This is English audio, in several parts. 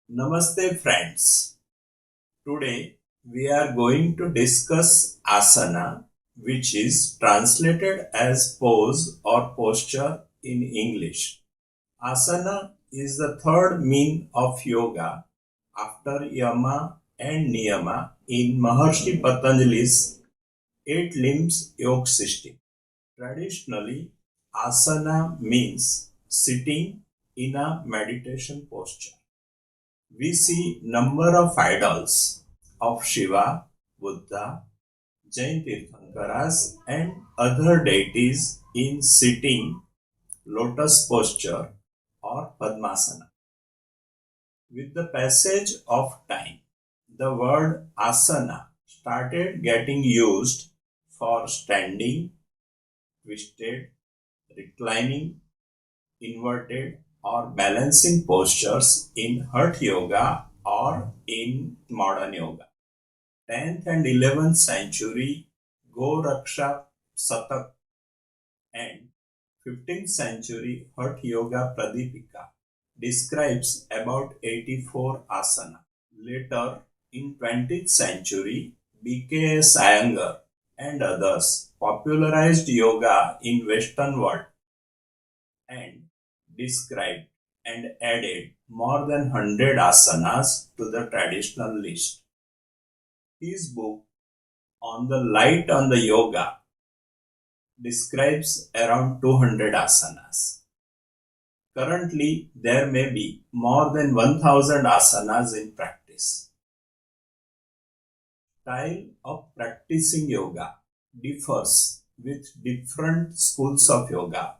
Namaste friends. Today we are going to discuss asana, which is translated as pose or posture in English. Asana is the third mean of yoga after Yama and Niyama in Maharshi Patanjali's eight limbs yoga system. Traditionally, asana means sitting in a meditation posture. We see number of idols of Shiva, Buddha, Jain tirthankaras and other deities in sitting lotus posture or Padmasana. With the passage of time, the word asana started getting used for standing, twisted, reclining, inverted or balancing postures in Hatha yoga or in modern yoga. 10th and 11th century Goraksha Satak and 15th century Hatha Yoga Pradipika describes about 84 asana. Later in 20th century BKS Iyengar and others popularized yoga in Western world and described and added more than 100 asanas to the traditional list. His book On the Light on the Yoga describes around 200 asanas. Currently, there may be more than 1000 asanas in practice. Style of practicing yoga differs with different schools of yoga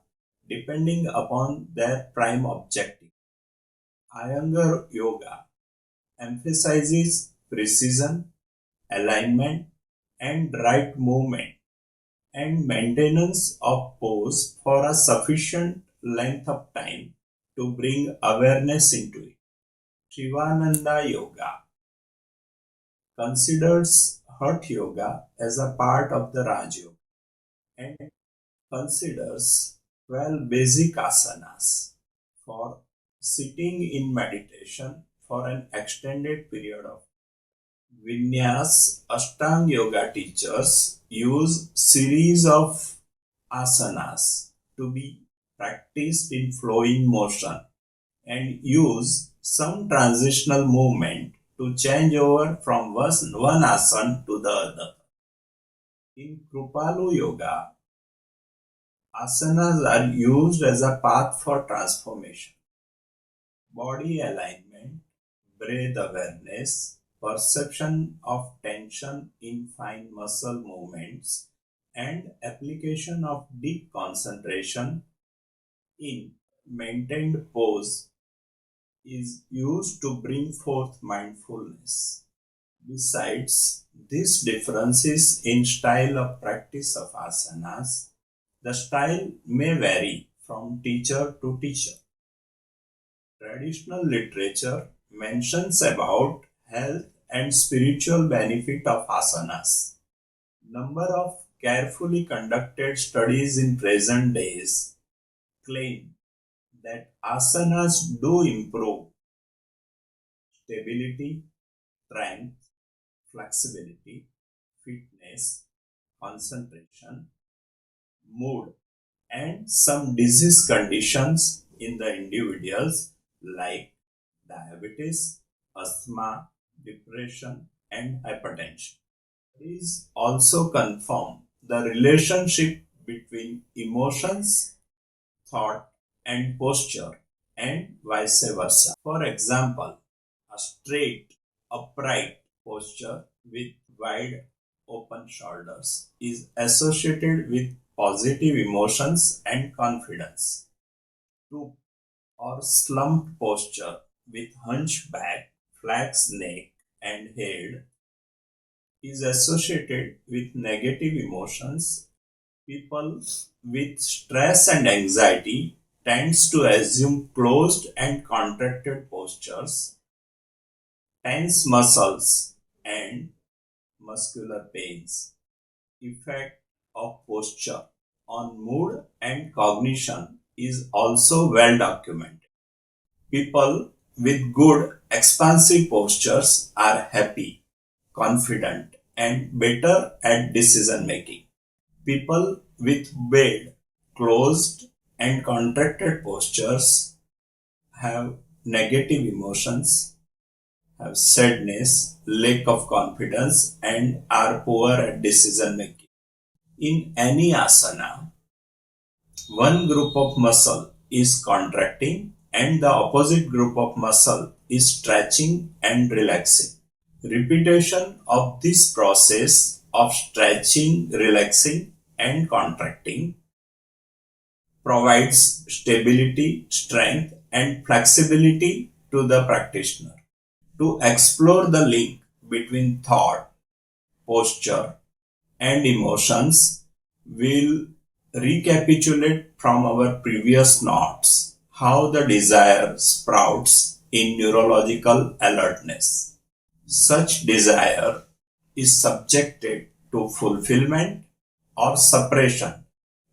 depending upon their prime objective. Iyengar yoga emphasizes precision, alignment, and right movement and maintenance of pose for a sufficient length of time to bring awareness into it. Sivananda yoga considers Hatha yoga as a part of the Raj yoga and considers 12 basic asanas for sitting in meditation for an extended period of Vinyas Ashtanga Yoga teachers use series of asanas to be practiced in flowing motion and use some transitional movement to change over from one asana to the other. In Kripalu Yoga, asanas are used as a path for transformation. Body alignment, breath awareness, perception of tension in fine muscle movements, and application of deep concentration in maintained pose is used to bring forth mindfulness. Besides these differences in style of practice of asanas, the style may vary from teacher to teacher. Traditional literature mentions about health and spiritual benefit of asanas. Number of carefully conducted studies in present days claim that asanas do improve stability, strength, flexibility, fitness, concentration, mood, and some disease conditions in the individuals like diabetes, asthma, depression, and hypertension. These also confirm the relationship between emotions, thought, and posture, and vice versa. For example, a straight, upright posture with wide open shoulders is associated with positive emotions and confidence. Stoop or slumped posture with hunchback, flat neck, and head is associated with negative emotions. People with stress and anxiety tends to assume closed and contracted postures, tense muscles, and muscular pains. Effect of posture on mood and cognition is also well documented. People with good expansive postures are happy, confident, and better at decision making. People with bad, closed, and contracted postures have negative emotions, have sadness, lack of confidence, and are poor at decision making. In any asana, one group of muscle is contracting and the opposite group of muscle is stretching and relaxing. Repetition of this process of stretching, relaxing, and contracting provides stability, strength, and flexibility to the practitioner. To explore the link between thought, posture, and emotions, we'll recapitulate from our previous notes how the desire sprouts in neurological alertness. Such desire is subjected to fulfillment or suppression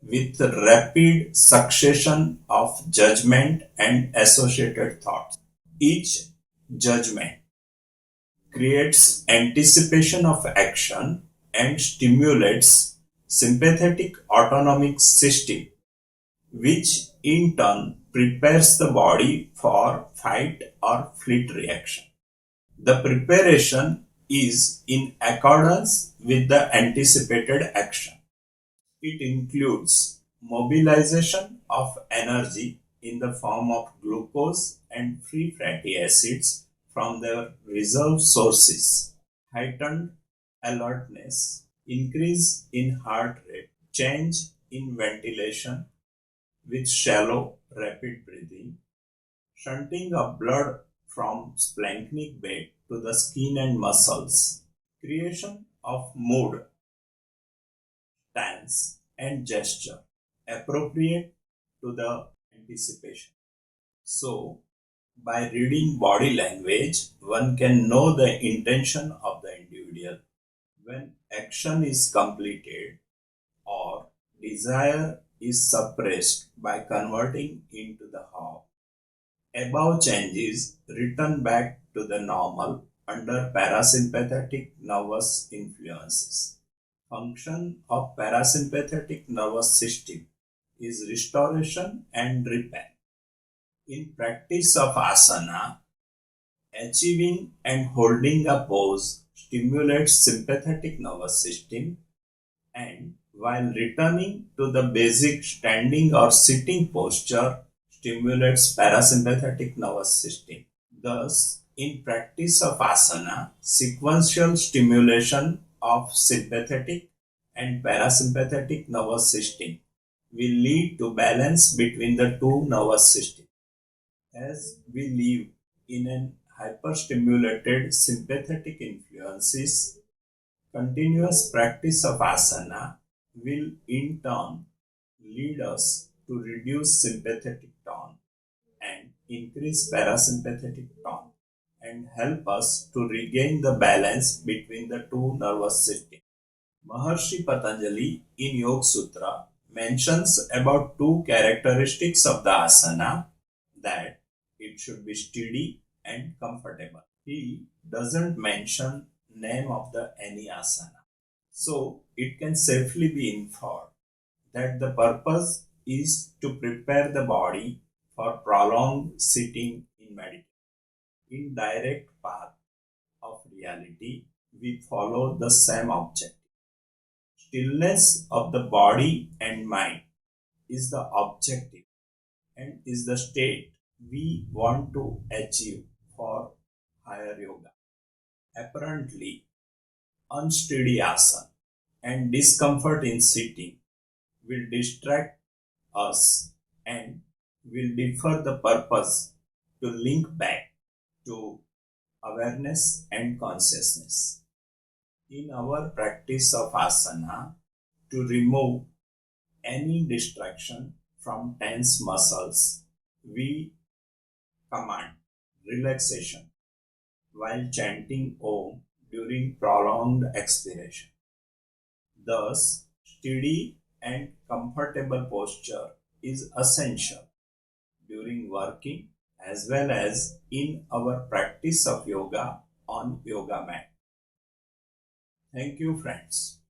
with rapid succession of judgment and associated thoughts. Each judgment creates anticipation of action and stimulates sympathetic autonomic system, which in turn prepares the body for fight or flight reaction. The preparation is in accordance with the anticipated action. It includes mobilization of energy in the form of glucose and free fatty acids from their reserve sources, heightened alertness, increase in heart rate, change in ventilation with shallow, rapid breathing, shunting of blood from splanchnic bed to the skin and muscles, creation of mood, stance, and gesture appropriate to the anticipation. So, by reading body language, one can know the intention of the individual. When action is completed or desire is suppressed by converting into the how, above changes return back to the normal under parasympathetic nervous influences. Function of parasympathetic nervous system is restoration and repair. In practice of asana, achieving and holding a pose stimulates sympathetic nervous system, and while returning to the basic standing or sitting posture stimulates parasympathetic nervous system. Thus, in practice of asana, sequential stimulation of sympathetic and parasympathetic nervous system will lead to balance between the two nervous systems. As we live in an hyperstimulated sympathetic influences, continuous practice of asana will in turn lead us to reduce sympathetic tone and increase parasympathetic tone and help us to regain the balance between the two nervous systems. Maharshi Patanjali in Yoga Sutra mentions about two characteristics of the asana, that it should be steady and comfortable. He doesn't mention name of the any asana. So it can safely be inferred that the purpose is to prepare the body for prolonged sitting in meditation. In direct path of reality, we follow the same objective. Stillness of the body and mind is the objective and is the state we want to achieve for higher yoga. Apparently, unsteady asana and discomfort in sitting will distract us and will defer the purpose to link back to awareness and consciousness. In our practice of asana, to remove any distraction from tense muscles, we command relaxation while chanting Om during prolonged expiration. Thus, steady and comfortable posture is essential during working as well as in our practice of yoga on yoga mat. Thank you, friends.